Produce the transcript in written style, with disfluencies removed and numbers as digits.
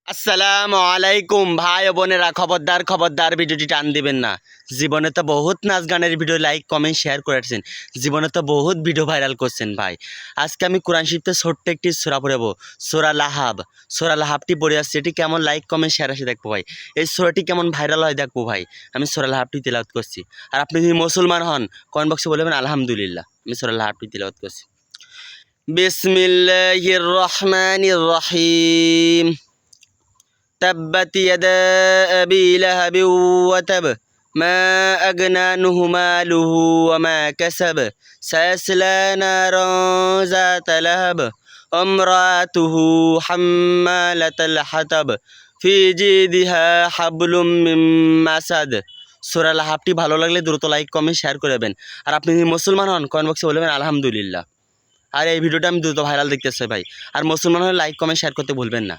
আসসালামু আলাইকুম ভাই ও বোনেরা, খবরদার খবরদার ভিডিওটি টান দিবেন না। জীবনে তো বহুত নাচ গানের ভিডিও লাইক কমেন্ট শেয়ার করেছেন, জীবনে তো বহুত ভিডিও ভাইরাল করছেন ভাই। আজকে আমি কোরআন শরীফতে ছোট্ট একটি সূরা পড়াবো, সূরা লাহাব। সূরা লাহাবটি পড়ে আসছে, এটি কেমন লাইক কমেন্ট শেয়ার আসে দেখবো ভাই। এই সূরাটি কেমন ভাইরাল হয় দেখবো ভাই। আমি সূরা লাহাবটি তিলাওয়াত করছি, আর আপনি যদি মুসলমান হন কমেন্ট বক্সে বলবেন আলহামদুলিল্লাহ। আমি সূরা লাহাবটি তিলাওয়াত করছি। বিসমিল্লাহির রহমানির রহিম। تبت يدا أبي لهب وتب ما أغنى عنه ماله وما كسب سيصلى نارا ذات لهب وامرأته حمالة الحطب في جيدها حبل من مسد। সূরা লাহাবটি ভালো লাগলে দ্রুত লাইক কমেন্ট শেয়ার করে দেবেন। আর আপনি যদি মুসলমান হন কমেন্ট বক্সে বলবেন আলহামদুলিল্লাহ। আর এই ভিডিওটা আমি দ্রুত ভাইরাল দেখতেছি ভাই। আর মুসলমান হলে লাইক কমেন্ট শেয়ার করতে ভুলবেন না।